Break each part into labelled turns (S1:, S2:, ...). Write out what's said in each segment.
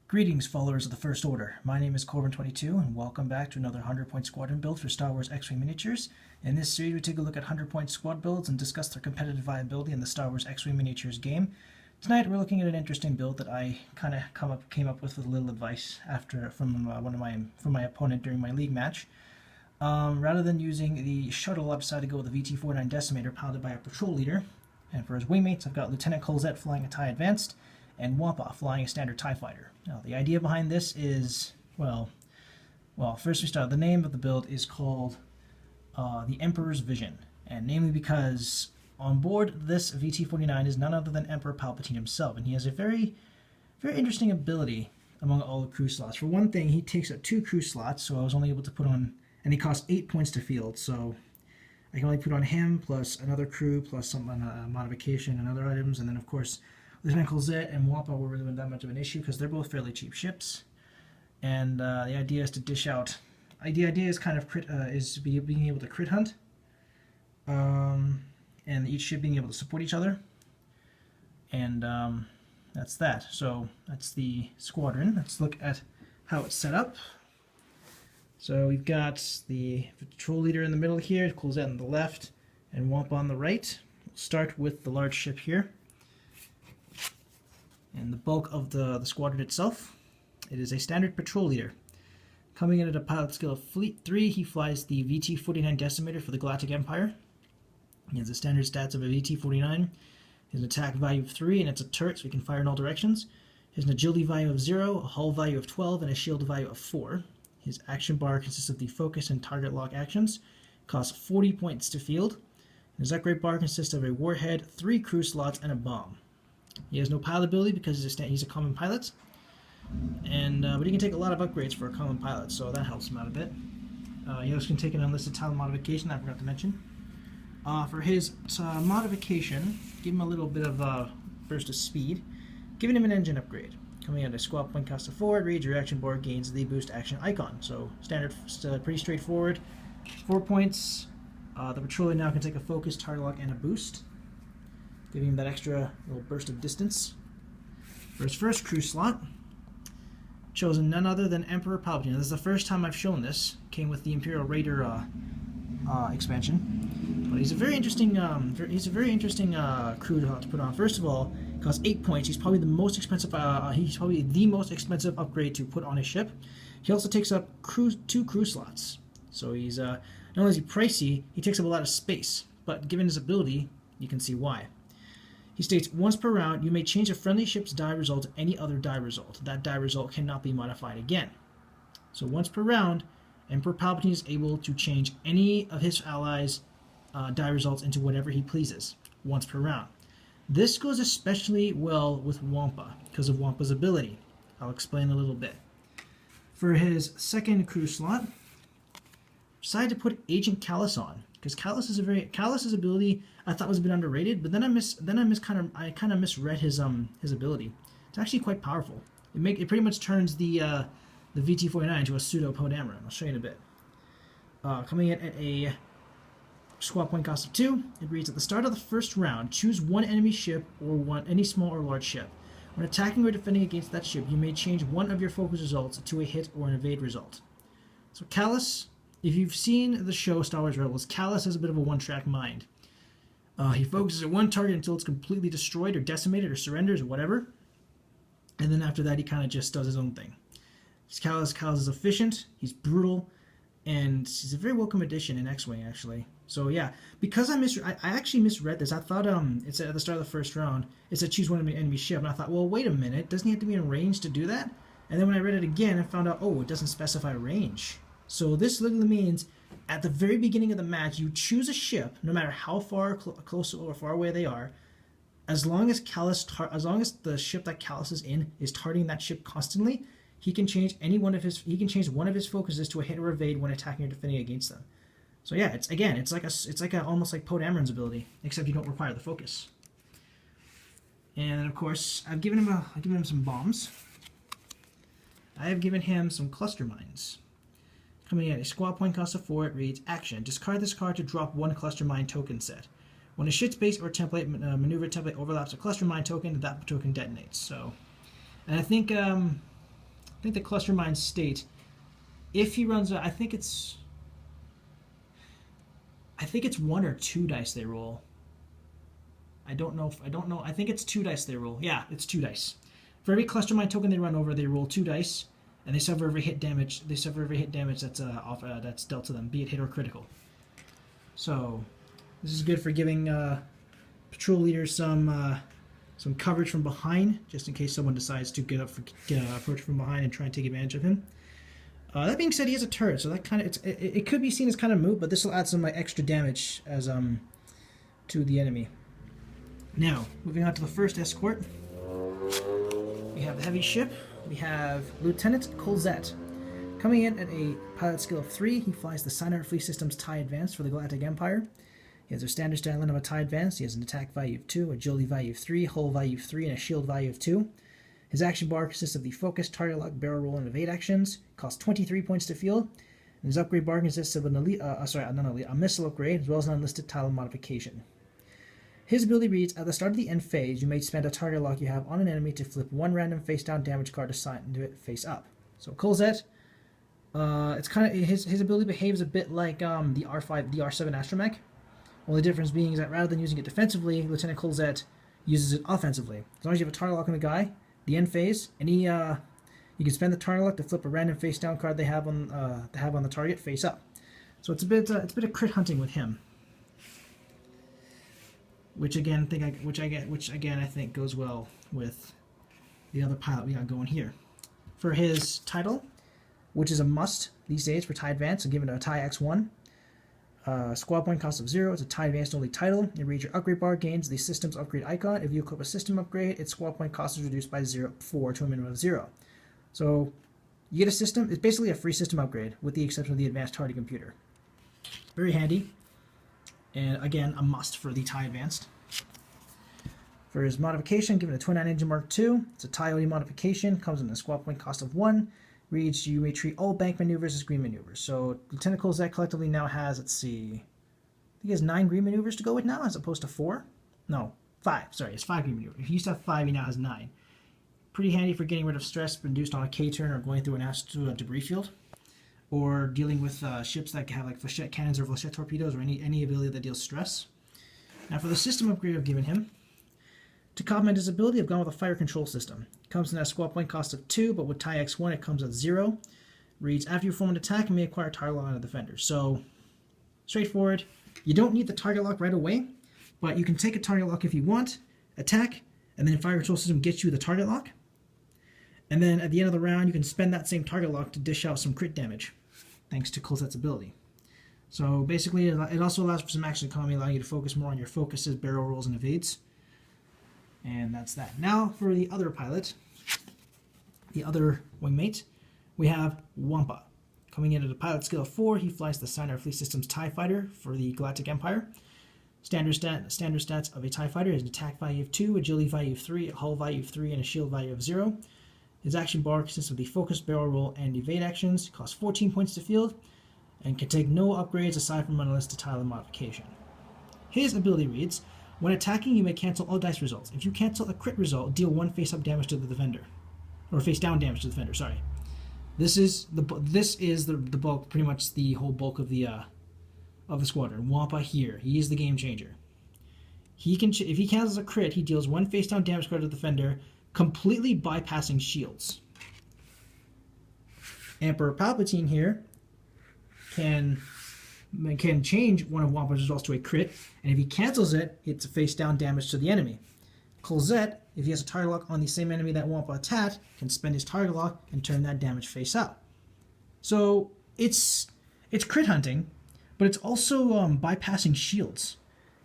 S1: Greetings, followers of the First Order. My name is Corbin22, and welcome back to another 100-point squadron build for Star Wars X-Wing miniatures. In this series, we take a look at 100-point squad builds and discuss their competitive viability in the Star Wars X-Wing miniatures game. Tonight, we're looking at an interesting build that I kind of came up with a little advice from my opponent during my league match. Rather than using the shuttle, I decided to go with the VT-49 Decimator piloted by a patrol leader. And for his wingmates, I've got Lieutenant Colzet flying a TIE Advanced, and Wampa flying a standard TIE Fighter. Now, the idea behind this is, well, first we start. The name of the build is called the Emperor's Vision, and namely because on board this VT-49 is none other than Emperor Palpatine himself, and he has a very, very interesting ability among all the crew slots. For one thing, he takes up 2 crew slots, so I was only able to put on, and he costs 8 points to field, so I can only put on him, plus another crew, plus some modification and other items, and then of course Lieutenant Colzet and Wampa were really not that much of an issue because they're both fairly cheap ships, and the idea is to dish out. The idea is kind of being able to crit hunt, and each ship being able to support each other, and that's that. So that's the squadron. Let's look at how it's set up. So we've got the patrol leader in the middle here, Colzet on the left, and Wampa on the right. We'll start with the large ship here. And the bulk of the squadron itself, it is a standard patrol leader. Coming in at a pilot skill of Fleet 3, he flies the VT-49 Decimator for the Galactic Empire. He has the standard stats of a VT-49. He has an attack value of 3, and it's a turret, so he can fire in all directions. He has an agility value of 0, a hull value of 12, and a shield value of 4. His action bar consists of the focus and target lock actions. Costs 40 points to field. His upgrade bar consists of a warhead, 3 crew slots, and a bomb. He has no pilot ability because he's a common pilot, and but he can take a lot of upgrades for a common pilot, so that helps him out a bit. He also can take an unlisted talent modification I forgot to mention. For his modification, give him a little bit of a burst of speed, giving him an engine upgrade. Coming out a squad point cost of 4, reads your action bar gains the boost action icon. So standard, pretty straightforward. 4 points. The patroller now can take a focus, target lock, and a boost, giving him that extra little burst of distance. For his first crew slot, chosen none other than Emperor Palpatine. Now, this is the first time I've shown this. Came with the Imperial Raider expansion, but he's a very interesting crew to put on. First of all, it costs 8 points. He's probably the most expensive. He's probably the most expensive upgrade to put on a ship. He also takes up 2 crew slots, so he's not only is he pricey, he takes up a lot of space. But given his ability, you can see why. He states, once per round, you may change a friendly ship's die result to any other die result. That die result cannot be modified again. So once per round, Emperor Palpatine is able to change any of his allies' die results into whatever he pleases, once per round. This goes especially well with Wampa, because of Wampa's ability. I'll explain a little bit. For his second crew slot, decided to put Agent Kallus on, because Kallus's ability I thought was a bit underrated, but then I kind of misread his ability. It's actually quite powerful. It pretty much turns the VT-49 into a pseudo Poe Dameron. I'll show you in a bit. Coming in at a squad point cost of 2, it reads, at the start of the first round, choose one enemy ship or any small or large ship. When attacking or defending against that ship, you may change one of your focus results to a hit or an evade result. So Kallus, if you've seen the show Star Wars Rebels, Kallus has a bit of a one-track mind. He focuses at one target until it's completely destroyed or decimated or surrenders or whatever, and then after that he kind of just does his own thing. Kallus is efficient, he's brutal, and he's a very welcome addition in X-Wing, actually. So yeah, because I actually misread this. I thought it's at the start of the first round, it said choose one enemy ship, and I thought, well, wait a minute, doesn't he have to be in range to do that? And then when I read it again, I found out, oh, it doesn't specify range. So this literally means at the very beginning of the match, you choose a ship, no matter how far close or far away they are, as long as the ship that Kallus is in is targeting that ship constantly, he can change one of his focuses to a hit or evade when attacking or defending against them. So yeah, it's almost like Poe Dameron's ability, except you don't require the focus. And of course, I've given him some bombs. I have given him some cluster mines. Coming at a squad point cost of 4, it reads, action, discard this card to drop 1 cluster mine token set. When a ship's base or template maneuver template overlaps a cluster mine token, that token detonates. So, and I think think the cluster mines state if he runs, I think it's 1 or 2 dice they roll. I don't know. I think it's 2 dice they roll. Yeah, it's 2 dice. For every cluster mine token they run over, they roll 2 dice, and they suffer every hit damage. They suffer every hit damage that's that's dealt to them, be it hit or critical. So this is good for giving patrol leaders some coverage from behind, just in case someone decides to approach from behind and try and take advantage of him. That being said, he has a turret, so that kind of it could be seen as kind of moot, but this will add some extra damage as to the enemy. Now, moving on to the first escort, we have the heavy ship. We have Lieutenant Colzet. Coming in at a pilot skill of 3, he flies the Sinart Fleet System's TIE Advanced for the Galactic Empire. He has a standard stat of a TIE Advanced. He has an attack value of 2, agility value of 3, hull value of 3, and a shield value of 2. His action bar consists of the Focus, Target Lock, Barrel Roll, and Evade actions. Costs 23 points to field. And his upgrade bar consists of a missile upgrade, as well as an unlisted tile modification. His ability reads, at the start of the end phase, you may spend a target lock you have on an enemy to flip 1 random face-down damage card assigned to it face-up. So Colzet, it's kind of his ability behaves a bit like the R7 Astromech. Only difference being is that rather than using it defensively, Lieutenant Colzet uses it offensively. As long as you have a target lock on the guy, the end phase, you can spend the target lock to flip a random face-down card they have on the target face-up. So it's a bit of crit hunting with him. Which again I think goes well with the other pilot we got going here. For his title, which is a must these days for TIE Advanced, and given a TIE X1, squad point cost of 0. It's a TIE Advanced only title. It reads your upgrade bar gains the system's upgrade icon. If you equip a system upgrade, its squad point cost is reduced by 4 to a minimum of 0. So you get a system. It's basically a free system upgrade, with the exception of the advanced target computer. Very handy. And again, a must for the TIE Advanced. For his modification, given a Twin-9 Engine Mark II, it's a TIE OD modification, comes in a squad point cost of 1. Reads, you may treat all bank maneuvers as green maneuvers. So Lieutenant Colzet collectively now has, let's see, I think he has 9 green maneuvers to go with now, as opposed to 4? No, 5. Sorry, it's 5 green maneuvers. If he used to have 5, he now has 9. Pretty handy for getting rid of stress induced on a K-turn or going through a debris field, or dealing with ships that have like flechette cannons or flechette torpedoes, or any ability that deals stress. Now for the system upgrade I've given him, to complement his ability, I've gone with a fire control system. It comes in at a squad point cost of 2, but with TIE X1 it comes at 0. Reads, after you perform an attack, you may acquire target lock on a defender. So, straightforward. You don't need the target lock right away, but you can take a target lock if you want, attack, and then fire control system gets you the target lock. And then at the end of the round, you can spend that same target lock to dish out some crit damage, thanks to Colzet's ability. So basically, it also allows for some action economy, allowing you to focus more on your focuses, barrel rolls, and evades. And that's that. Now for the other pilot, the other wingmate, we have Wampa. Coming in at a pilot skill of 4, he flies the Sinart Fleet System's TIE Fighter for the Galactic Empire. Standard stats of a TIE Fighter is an attack value of 2, agility value of 3, a hull value of 3, and a shield value of 0. His action bar consists of the Focus, Barrel Roll, and Evade actions. Costs 14 points to field, and can take no upgrades aside from unlisted tile modification. His ability reads, when attacking, you may cancel all dice results. If you cancel a crit result, deal 1 face-up damage to the defender. Or face-down damage to the defender, sorry. This is the bulk, pretty much the whole bulk of the squadron. Wampa here. He is the game changer. He can, if he cancels a crit, he deals 1 face-down damage card to the defender, completely bypassing shields. Emperor Palpatine here can change one of Wampa's results to a crit, and if he cancels it, it's a face-down damage to the enemy. Colzet, if he has a target lock on the same enemy that Wampa attacked, can spend his target lock and turn that damage face-up. So it's crit hunting, but it's also bypassing shields.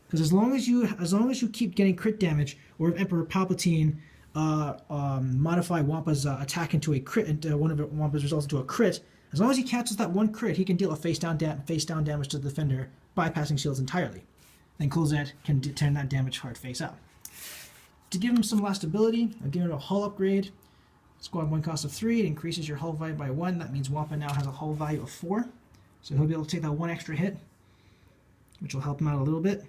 S1: Because as long as you keep getting crit damage, or if Emperor Palpatine modify Wampa's attack into a crit, into one of Wampa's results into a crit, as long as he cancels that 1 crit, he can deal a face-down damage to the defender, bypassing shields entirely. Then Colzet can turn that damage card face-up. To give him some last ability, I've given him a hull upgrade. Squad 1 cost of 3, it increases your hull value by 1. That means Wampa now has a hull value of 4. So he'll be able to take that 1 extra hit, which will help him out a little bit.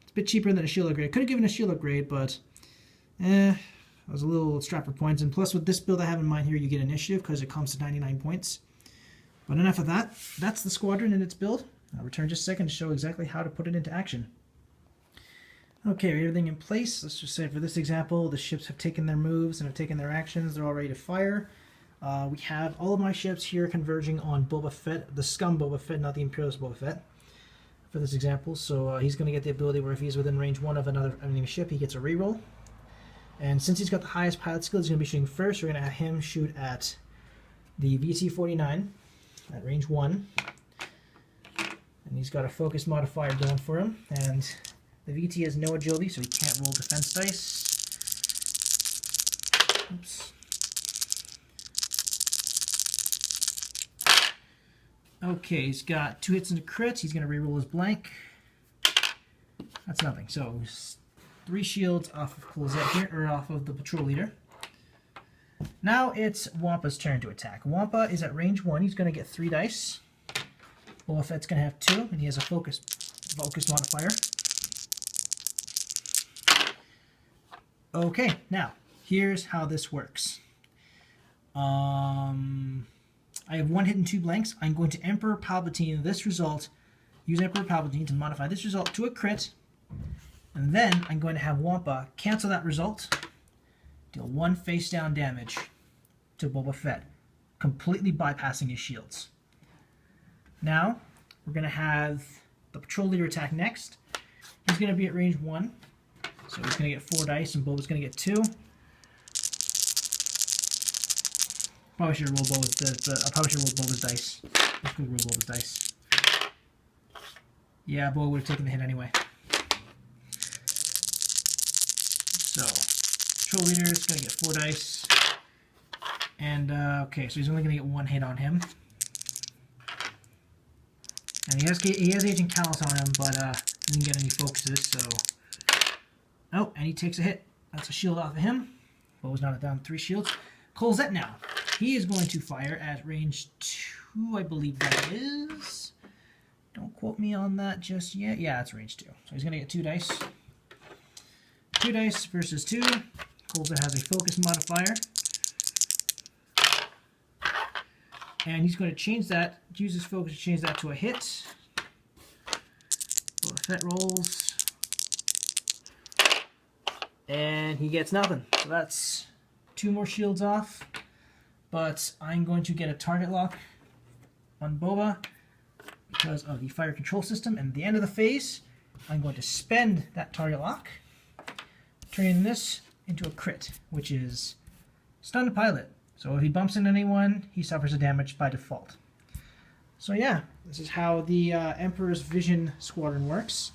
S1: It's a bit cheaper than a shield upgrade. Could have given a shield upgrade, but I was a little strapped for points, and plus with this build I have in mind here, you get initiative because it comes to 99 points. But enough of that. That's the squadron in its build. I'll return just a second to show exactly how to put it into action. Okay, everything in place. Let's just say for this example, the ships have taken their moves and have taken their actions. They're all ready to fire. We have all of my ships here converging on Boba Fett, the scum Boba Fett, not the Imperialist Boba Fett, for this example. So he's going to get the ability where if he's within range 1 of another enemy ship, he gets a reroll. And since he's got the highest pilot skill, he's going to be shooting first. We're going to have him shoot at the VT-49 at range 1. And he's got a focus modifier going for him. And the VT has no agility, so he can't roll defense dice. Oops. Okay, he's got 2 hits and a crit. He's going to reroll his blank. That's nothing. So 3 shields off of Colzet here, or off of the patrol leader. Now it's Wampa's turn to attack. Wampa is at range 1. He's going to get 3 dice. Boba Fett's going to have 2, and he has a focus modifier. Okay, now here's how this works. I have 1 hit and 2 blanks. I'm going to Emperor Palpatine this result. Use Emperor Palpatine to modify this result to a crit. And then I'm going to have Wampa cancel that result. Deal 1 face down damage to Boba Fett, completely bypassing his shields. Now we're going to have the patrol leader attack next. He's going to be at range 1. So he's going to get 4 dice, and Boba's going to get 2. Probably should have rolled Boba's dice. Let's go roll Boba's dice. Yeah, Boba would have taken the hit anyway. So, patrol leader is going to get 4 dice. And, okay, so he's only going to get 1 hit on him. And he has Agent Kallus on him, but he didn't get any focuses, so... Oh, and he takes a hit. That's a shield off of him. Bo's not down 3 shields. Colzet now. He is going to fire at range 2, I believe that is. Don't quote me on that just yet. Yeah, it's range 2. So he's going to get 2 dice. 2 dice versus 2. Colzet has a focus modifier. And he's going to change that, use his focus to change that to a hit. Boba Fett rolls. And he gets nothing. So that's 2 more shields off. But I'm going to get a target lock on Boba because of the fire control system. And at the end of the phase, I'm going to spend that target lock, turning this into a crit, which is stun a pilot. So if he bumps into anyone, he suffers a damage by default. So yeah, this is how the Emperor's Vision Squadron works.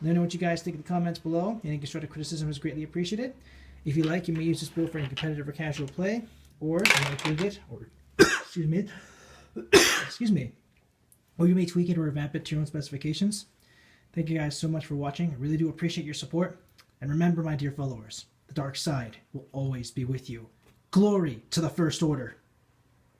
S1: Let me know what you guys think in the comments below. Any constructive criticism is greatly appreciated. If you like, you may use this build for any competitive or casual play, or you may tweak it, or excuse me, or you may tweak it or revamp it to your own specifications. Thank you guys so much for watching. I really do appreciate your support. And remember, my dear followers, the dark side will always be with you. Glory to the First Order.